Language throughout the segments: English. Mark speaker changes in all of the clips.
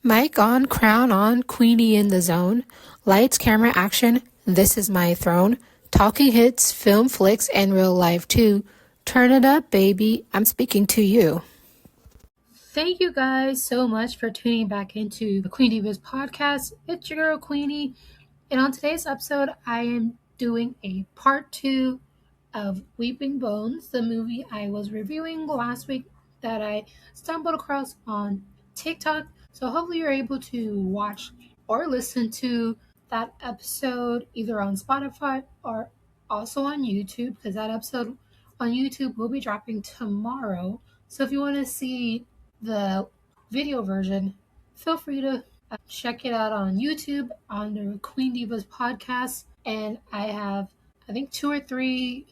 Speaker 1: Mic on, crown on, Queenie in the zone. Lights, camera, action, this is my throne. Talking hits, film flicks, and real life too. Turn it up, baby, I'm speaking to you. Thank you guys so much for tuning back into the Queenie Biz podcast. It's your girl Queenie, and on today's episode, I am doing a part two of Weeping Bones, the movie I was reviewing last week that I stumbled across on TikTok. So hopefully you're able to watch or listen to that episode either on Spotify or also on YouTube, because that episode on YouTube will be dropping tomorrow. So if you want to see the video version, feel free to check it out on YouTube under Queen Divas Podcast. And I have, I think, two or three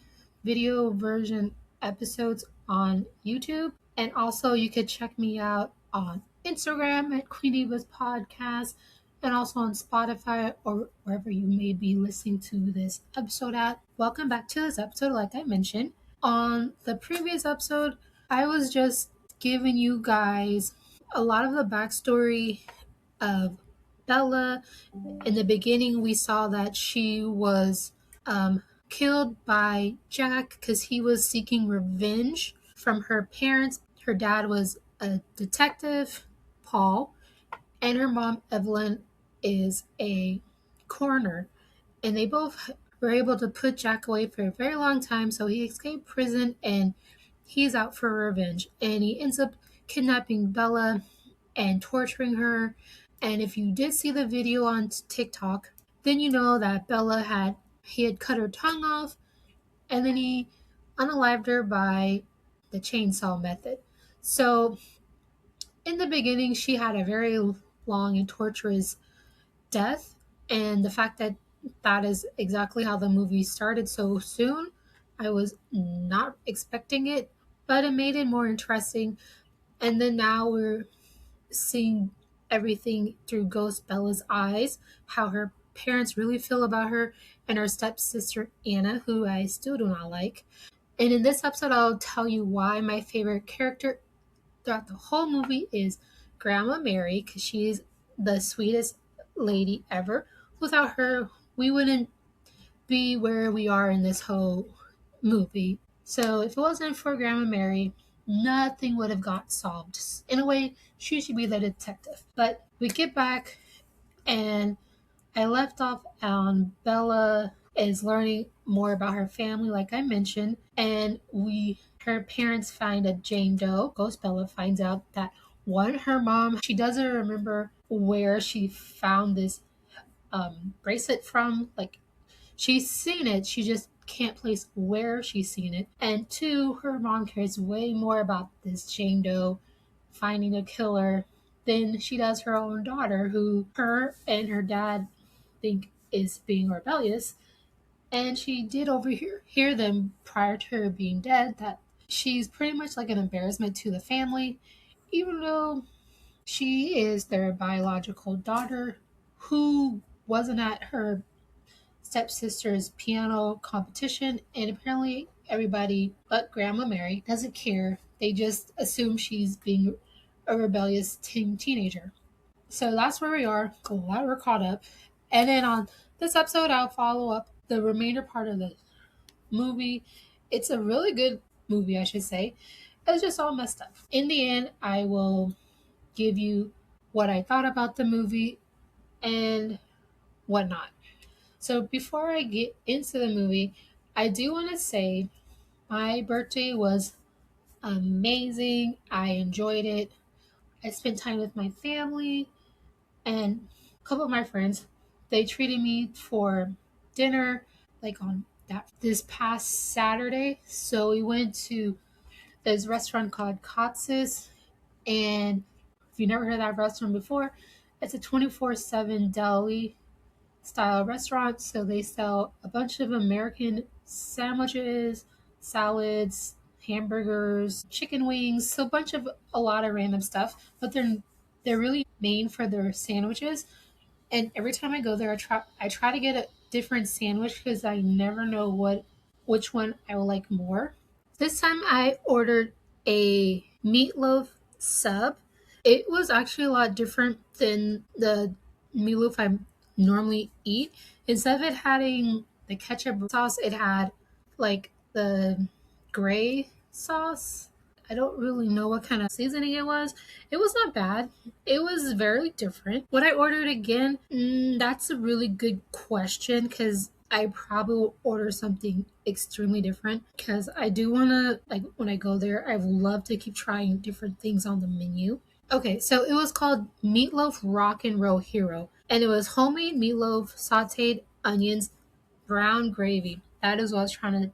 Speaker 1: video version episodes on YouTube. And also, you could check me out on Instagram at Queen Divas Podcast and also on Spotify or wherever you may be listening to this episode at. Welcome back to this episode, like I mentioned. On the previous episode, I was just giving you guys a lot of the backstory of Bella. In the beginning, we saw that she was killed by Jack because he was seeking revenge from her parents. Her dad was a detective, Paul, and her mom, Evelyn, is a coroner. And they both were able to put Jack away for a very long time, so he escaped prison and he's out for revenge. And he ends up kidnapping Bella and torturing her. And if you did see the video on TikTok, then you know that Bella had cut her tongue off, and then he unalived her by the chainsaw method. So in the beginning, she had a very long and torturous death, and the fact that that is exactly how the movie started so soon, I was not expecting it, but it made it more interesting. And then now we're seeing everything through Ghost Bella's eyes, how her parents really feel about her, and her stepsister Anna, who I still do not like. And in this episode, I'll tell you why my favorite character throughout the whole movie is Grandma Mary, because she's the sweetest lady ever. Without her, we wouldn't be where we are in this whole movie. So if it wasn't for Grandma Mary, nothing would have got solved. In a way, she should be the detective. But we get back, and I left off on Bella is learning more about her family, like I mentioned, and her parents find a Jane Doe. Ghost Bella finds out that one, her mom, she doesn't remember where she found this bracelet from. Like, she's seen it, she just can't place where she's seen it. And two, her mom cares way more about this Jane Doe finding a killer than she does her own daughter, who her and her dad think is being rebellious. And she did overhear them prior to her being dead that she's pretty much like an embarrassment to the family, even though she is their biological daughter who wasn't at her stepsister's piano competition, and apparently everybody but Grandma Mary doesn't care. They just assume she's being a rebellious teenager. So that's where we are. Glad we're caught up. And then on this episode, I'll follow up the remainder part of the movie. It's a really good movie, I should say. It's just all messed up. In the end, I will give you what I thought about the movie and whatnot. So before I get into the movie, I do want to say my birthday was amazing. I enjoyed it. I spent time with my family and a couple of my friends. They treated me for dinner like on that this past Saturday. So we went to this restaurant called Katz's, and if you've never heard of that restaurant before, it's a 24/7 deli style restaurant. So they sell a bunch of American sandwiches, salads, hamburgers, chicken wings, so a lot of random stuff. But they're really main for their sandwiches. And every time I go there, I try to get a different sandwich because I never know which one I will like more. This time I ordered a meatloaf sub, It was actually a lot different than the meatloaf I normally eat. Instead of it having the ketchup sauce, it had like the gray sauce. I don't really know what kind of seasoning it was. It was not bad. It was very different. Would I order it again? That's a really good question because I probably will order something extremely different because I do want to, like, when I go there, I would love to keep trying different things on the menu. Okay, so it was called Meatloaf Rock and Roll Hero, and it was homemade meatloaf, sauteed onions, brown gravy. That is what I was trying to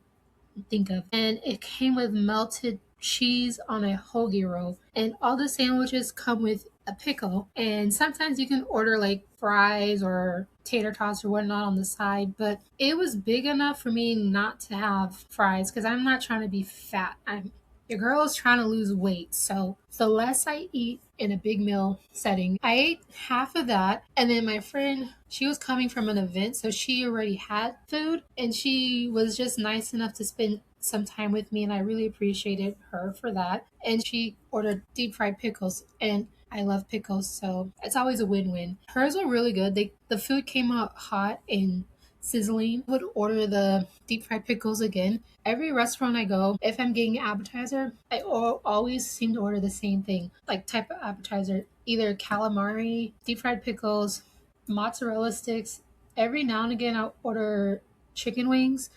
Speaker 1: think of. And it came with melted cheese on a hoagie roll. And all the sandwiches come with a pickle. And sometimes you can order like fries or tater tots or whatnot on the side. But it was big enough for me not to have fries because I'm not trying to be fat. I'm your girl is trying to lose weight. So the less I eat in a big meal setting, I ate half of that. And then my friend, she was coming from an event, so she already had food. And she was just nice enough to spend some time with me. And I really appreciated her for that. And she ordered deep fried pickles. And I love pickles, so it's always a win-win. Hers were really good. The food came out hot and sizzling. I would order the deep fried pickles again. Every restaurant I go, if I'm getting an appetizer, I always seem to order the same thing, like type of appetizer, either calamari, deep fried pickles, mozzarella sticks. Every now and again, I'll order chicken wings,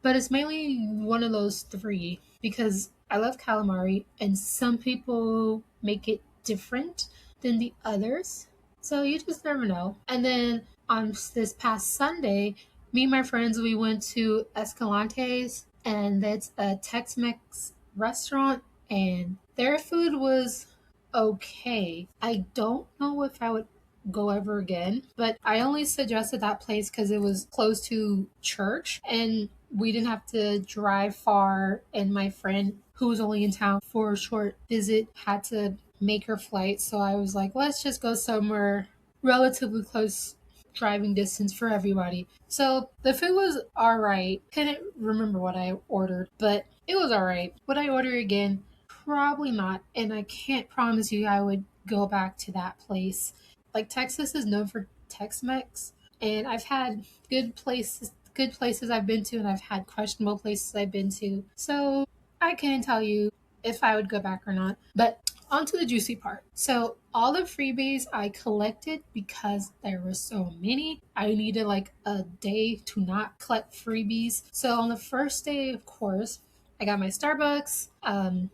Speaker 1: but it's mainly one of those three because I love calamari, and some people make it different than the others. So you just never know. And then on this past Sunday, me and my friends, we went to Escalante's, and that's a Tex-Mex restaurant, and their food was okay. I don't know if I would go ever again, but I only suggested that place because it was close to church and we didn't have to drive far. And my friend, who was only in town for a short visit, had to make her flight. So I was like, let's just go somewhere relatively close driving distance for everybody. So the food was all right. Couldn't remember what I ordered, but it was all right. Would I order again? Probably not. And I can't promise you I would go back to that place. Like Texas is known for Tex-Mex, and I've had good places I've been to, and I've had questionable places I've been to. So I can't tell you if I would go back or not. But on to the juicy part. So all the freebies I collected because there were so many. I needed like a day to not collect freebies. So on the first day, of course, I got my Starbucks,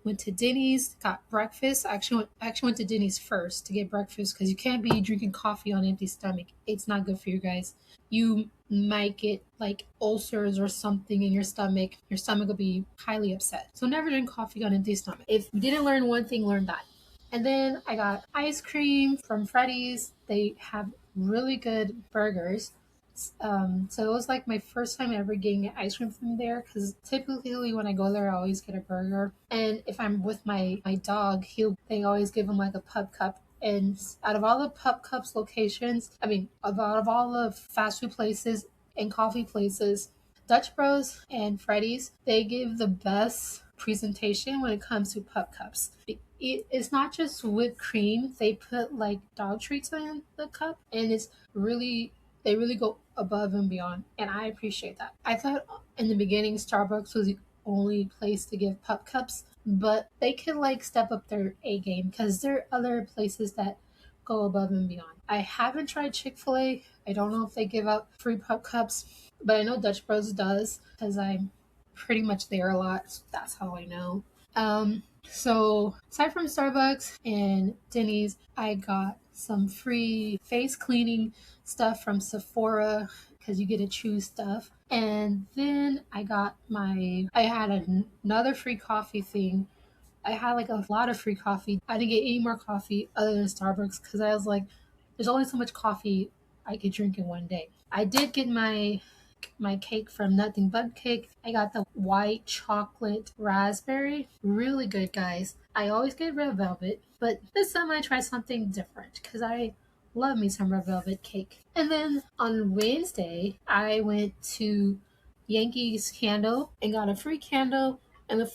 Speaker 1: went to Denny's, got breakfast. I actually went to Denny's first to get breakfast because you can't be drinking coffee on an empty stomach. It's not good for you guys. You might get like ulcers or something in your stomach. Your stomach will be highly upset. So never drink coffee on an empty stomach. If you didn't learn one thing, learn that. And then I got ice cream from Freddy's. They have really good burgers. So it was like my first time ever getting ice cream from there because typically when I go there, I always get a burger. And if I'm with my dog, they always give him like a pup cup. And out of all the pup cups locations, I mean, out of all the fast food places and coffee places, Dutch Bros and Freddy's, they give the best presentation when it comes to pup cups. It's not just whipped cream, they put like dog treats in the cup, and they really go above and beyond, and I appreciate that. I thought in the beginning Starbucks was the only place to give pup cups, but they could like step up their A game because there are other places that go above and beyond. I haven't tried Chick-fil-A. I don't know if they give out free pup cups, but I know Dutch Bros does because I'm pretty much there a lot. So that's how I know. So aside from Starbucks and Denny's, I got some free face cleaning stuff from Sephora because you get to choose stuff. And then I had another free coffee thing. I had like a lot of free coffee. I didn't get any more coffee other than Starbucks because I was like, there's only so much coffee I could drink in one day. I did get my cake from Nothing But Cake. I got the white chocolate raspberry. Really good, guys. I always get red velvet, but this time I tried something different because I love me some red velvet cake. And then on Wednesday, I went to Yankees Candle and got a free candle, and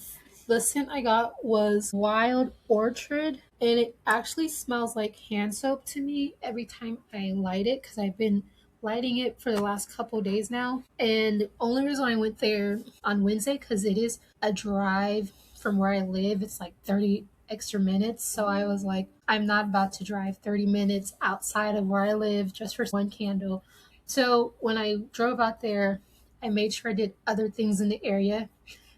Speaker 1: the scent I got was Wild Orchard. and it actually smells like hand soap to me every time I light it because I've been lighting it for the last couple days now. And the only reason I went there on Wednesday because it is a drive from where I live. It's like 30 extra minutes. So I was like, I'm not about to drive 30 minutes outside of where I live just for one candle. So when I drove out there, I made sure I did other things in the area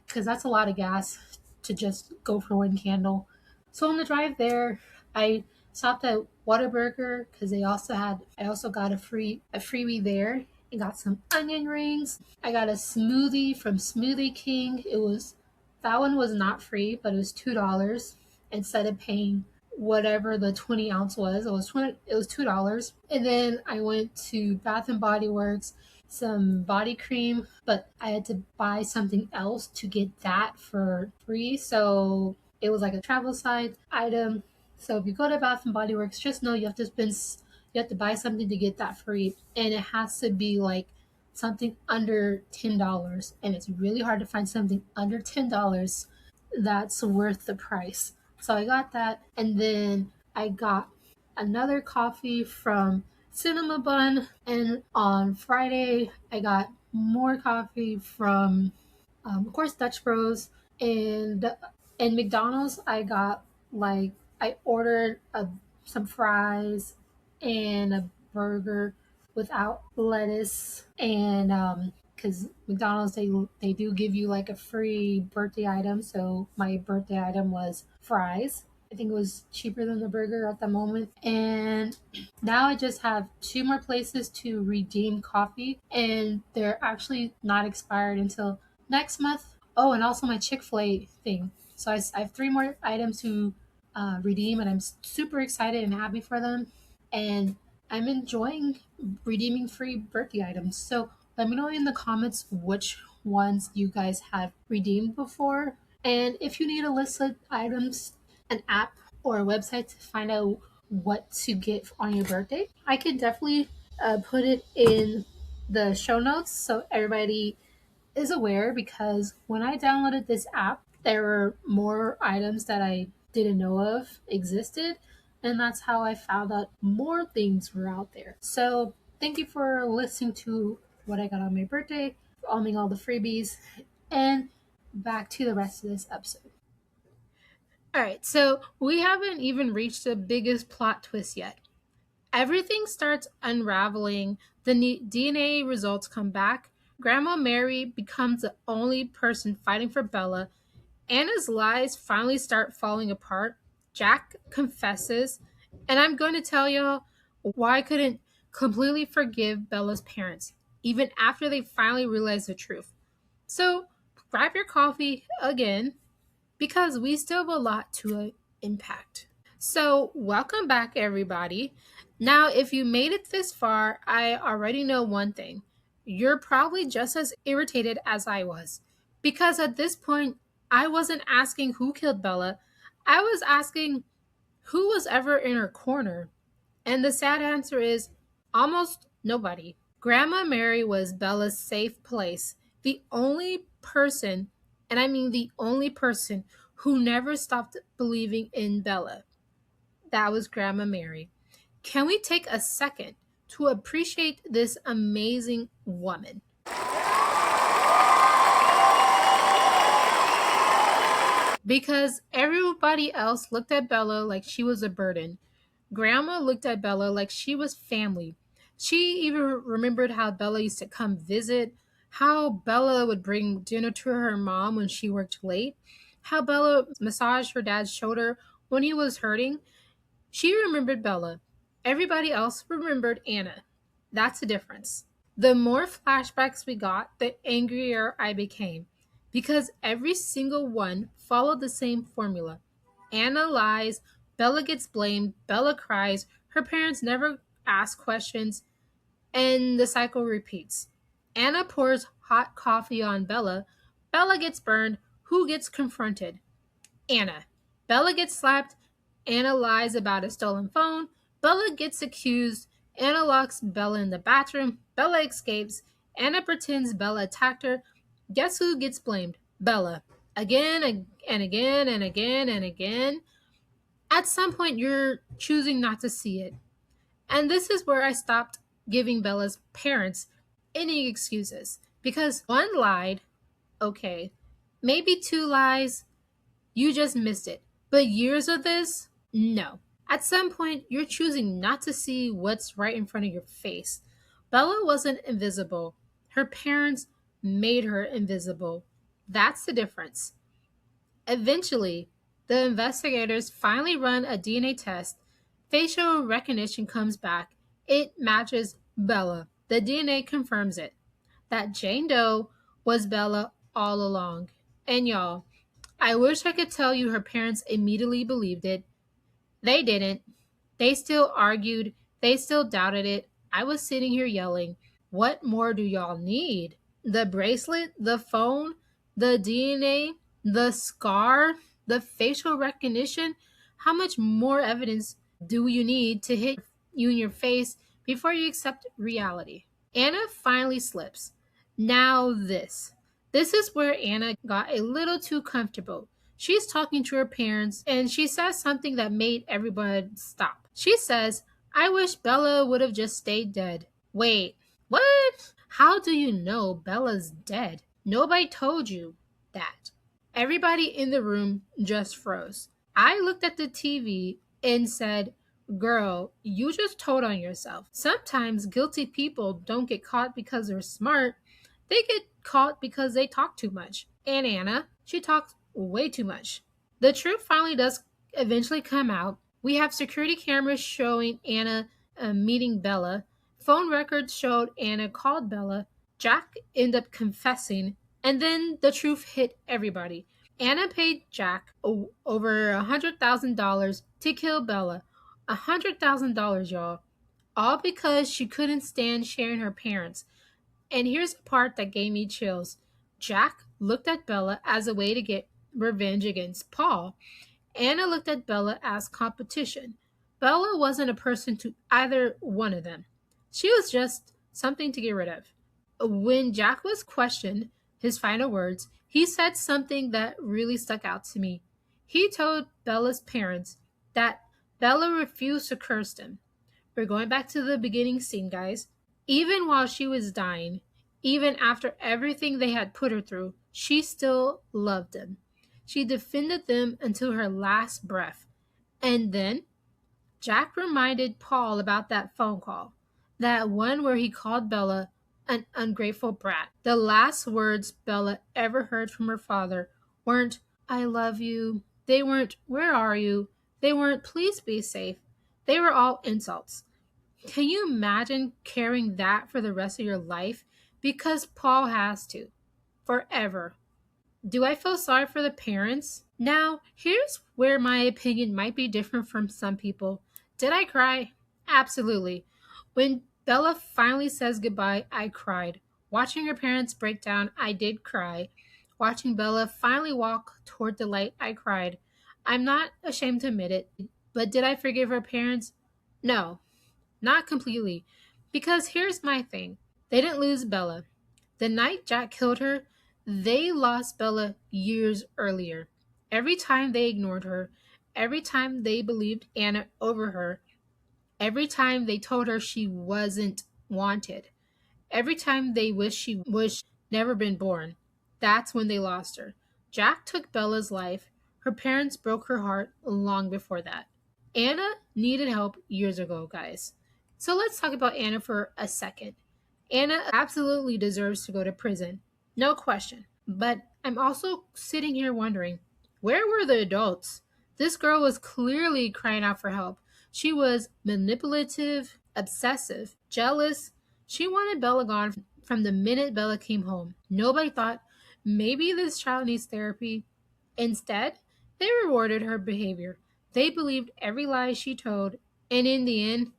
Speaker 1: because that's a lot of gas to just go for one candle. So on the drive there, I stopped at Whataburger because I also got a freebie there and got some onion rings. I got a smoothie from Smoothie King. That one was not free, but it was $2 instead of paying whatever the 20 ounce was. It was $2. And then I went to Bath and Body Works, some body cream, but I had to buy something else to get that for free. So it was like a travel size item. So if you go to Bath and Body Works, just know you have to buy something to get that free, and it has to be like something under $10. And it's really hard to find something under $10 that's worth the price. So I got that, and then I got another coffee from Cinema Bun, and on Friday I got more coffee from, of course, Dutch Bros, and McDonald's. I ordered some fries and a burger without lettuce, and because McDonald's they do give you like a free birthday item, so my birthday item was fries. I think it was cheaper than the burger at the moment. And now I just have two more places to redeem coffee, and they're actually not expired until next month. Oh, and also my Chick-fil-A thing. So I have three more items to redeem, and I'm super excited and happy for them. And I'm enjoying redeeming free birthday items. So let me know in the comments which ones you guys have redeemed before. And if you need a list of items, an app, or a website to find out what to get on your birthday, I could definitely put it in the show notes so everybody is aware, because when I downloaded this app, there were more items that I didn't know of existed, and that's how I found out more things were out there. So, thank you for listening to what I got on my birthday, all the freebies, and back to the rest of this episode. All right, so we haven't even reached the biggest plot twist yet. Everything starts unraveling. The DNA results come back. Grandma Mary becomes the only person fighting for Bella. Anna's lies finally start falling apart. Jack confesses. And I'm going to tell y'all why I couldn't completely forgive Bella's parents, even after they finally realized the truth. So grab your coffee again, because we still have a lot to impact. So, welcome back, everybody. Now, if you made it this far, I already know one thing. You're probably just as irritated as I was. Because at this point, I wasn't asking who killed Bella, I was asking who was ever in her corner. And the sad answer is almost nobody. Grandma Mary was Bella's safe place. The only person, and I mean the only person, who never stopped believing in Bella. That was Grandma Mary. Can we take a second to appreciate this amazing woman? Because everybody else looked at Bella like she was a burden. Grandma looked at Bella like she was family. She even remembered how Bella used to come visit, how Bella would bring dinner to her mom when she worked late, how Bella massaged her dad's shoulder when he was hurting. She remembered Bella. Everybody else remembered Anna. That's the difference. The more flashbacks we got, the angrier I became, because every single one followed the same formula. Anna lies, Bella gets blamed, Bella cries, her parents never ask questions, and the cycle repeats. Anna pours hot coffee on Bella, Bella gets burned, who gets confronted? Anna. Bella gets slapped, Anna lies about a stolen phone, Bella gets accused, Anna locks Bella in the bathroom, Bella escapes, Anna pretends Bella attacked her. Guess who gets blamed? Bella. Again and again and again and again. At some point, you're choosing not to see it. And this is where I stopped giving Bella's parents any excuses. Because one lied, okay. Maybe two lies, you just missed it. But years of this, no. At some point, you're choosing not to see what's right in front of your face. Bella wasn't invisible. Her parents made her invisible. That's the difference. Eventually, the investigators finally run a DNA test. Facial recognition comes back. It matches Bella. The DNA confirms it. That Jane Doe was Bella all along. And y'all, I wish I could tell you her parents immediately believed it. They didn't. They still argued. They still doubted it. I was sitting here yelling, what more do y'all need? The bracelet, the phone, the DNA, the scar, the facial recognition? How much more evidence do you need to hit you in your face before you accept reality? Anna finally slips. Now, this. This is where Anna got a little too comfortable. She's talking to her parents and she says something that made everyone stop. She says, I wish Bella would have just stayed dead. Wait, what? How do you know Bella's dead? Nobody told you that. Everybody in the room just froze. I looked at the TV and said, girl, you just told on yourself. Sometimes guilty people don't get caught because they're smart. They get caught because they talk too much. And Anna, she talks way too much. The truth finally does eventually come out. We have security cameras showing Anna meeting Bella. Phone records showed Anna called Bella. Jack ended up confessing. And then the truth hit everybody. Anna paid Jack over $100,000 to kill Bella. $100,000, y'all. All because she couldn't stand sharing her parents. And here's the part that gave me chills. Jack looked at Bella as a way to get revenge against Paul. Anna looked at Bella as competition. Bella wasn't a person to either one of them. She was just something to get rid of. When Jack was questioned, his final words, he said something that really stuck out to me. He told Bella's parents that Bella refused to curse them. We're going back to the beginning scene, guys. Even while she was dying, even after everything they had put her through, she still loved them. She defended them until her last breath. And then Jack reminded Paul about that phone call, that one where he called Bella an ungrateful brat. The last words Bella ever heard from her father weren't, I love you. They weren't, where are you? They weren't, please be safe. They were all insults. Can you imagine carrying that for the rest of your life? Because Paul has to. Forever. Do I feel sorry for the parents? Now, here's where my opinion might be different from some people. Did I cry? Absolutely. When Bella finally says goodbye, I cried. Watching her parents break down, I did cry. Watching Bella finally walk toward the light, I cried. I'm not ashamed to admit it, but did I forgive her parents? No, not completely. Because here's my thing, they didn't lose Bella. The night Jack killed her, they lost Bella years earlier. Every time they ignored her, every time they believed Anna over her, every time they told her she wasn't wanted, every time they wished she was never been born, that's when they lost her. Jack took Bella's life. Her parents broke her heart long before that. Anna needed help years ago, guys. So let's talk about Anna for a second. Anna absolutely deserves to go to prison. No question. But I'm also sitting here wondering, where were the adults? This girl was clearly crying out for help. She was manipulative, obsessive, jealous. She wanted Bella gone from the minute Bella came home. Nobody thought maybe this child needs therapy. Instead, they rewarded her behavior. They believed every lie she told, and in the end,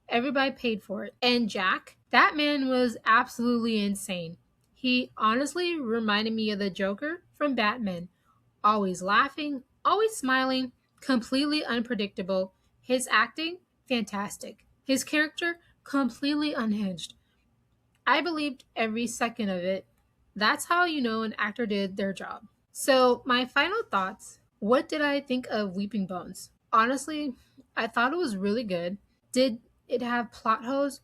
Speaker 1: everybody paid for it. And Jack, that man was absolutely insane. He honestly reminded me of the Joker from Batman. Always laughing, always smiling, completely unpredictable. His acting, fantastic. His character, completely unhinged. I believed every second of it. That's how you know an actor did their job. So, my final thoughts. What did I think of Weeping Bones? Honestly, I thought it was really good. Did it have plot holes?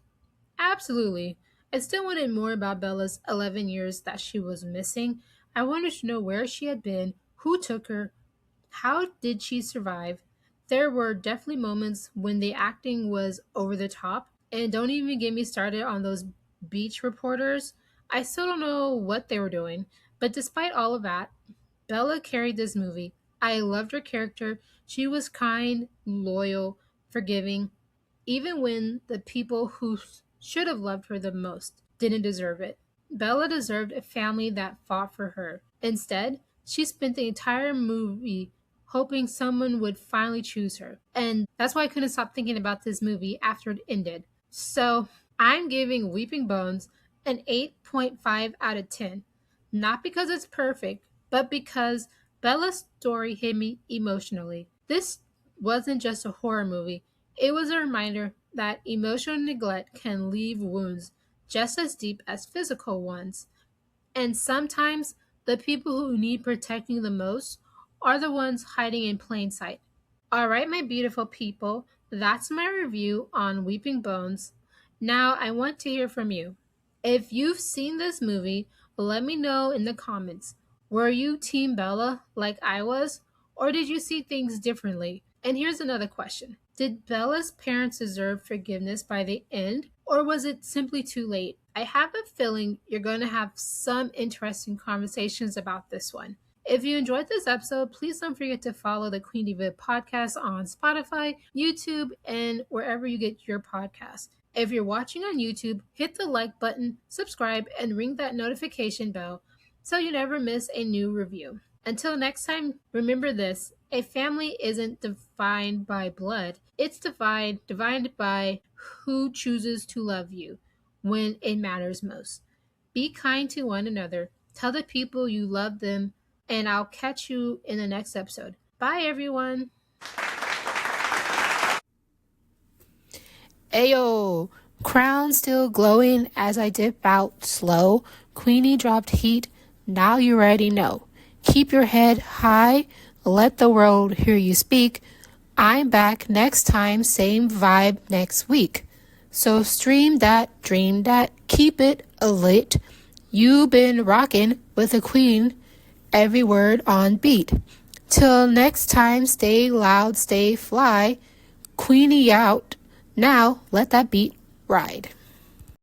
Speaker 1: Absolutely. I still wanted more about Bella's 11 years that she was missing. I wanted to know where she had been, who took her, how did she survive. There were definitely moments when the acting was over the top, and don't even get me started on those beach reporters. I still don't know what they were doing, but despite all of that, Bella carried this movie. I loved her character. She was kind, loyal, forgiving, even when the people who should have loved her the most didn't deserve it. Bella deserved a family that fought for her. Instead, she spent the entire movie hoping someone would finally choose her. And that's why I couldn't stop thinking about this movie after it ended. So I'm giving Weeping Bones an 8.5 out of 10. Not because it's perfect, but because Bella's story hit me emotionally. This wasn't just a horror movie, it was a reminder that emotional neglect can leave wounds just as deep as physical ones. And sometimes the people who need protecting the most are the ones hiding in plain sight. All right, my beautiful people, that's my review on Weeping Bones. Now I want to hear from you. If you've seen this movie, let me know in the comments. Were you Team Bella like I was, or did you see things differently? And here's another question. Did Bella's parents deserve forgiveness by the end, or was it simply too late? I have a feeling you're going to have some interesting conversations about this one. If you enjoyed this episode, please don't forget to follow the Queen Diva podcast on Spotify, YouTube, and wherever you get your podcasts. If you're watching on YouTube, hit the like button, subscribe, and ring that notification bell so you never miss a new review. Until next time, remember this: a family isn't defined by blood, it's defined by who chooses to love you when it matters most. Be kind to one another, tell the people you love them, and I'll catch you in the next episode. Bye, everyone. Ayo, crown still glowing as I dip out slow. Queenie dropped heat, now you already know. Keep your head high, let the world hear you speak. I'm back next time, same vibe next week. So stream that, dream that, keep it lit. You been rockin' with a queen, every word on beat. Till next time, stay loud, stay fly. Queenie out. Now let that beat ride.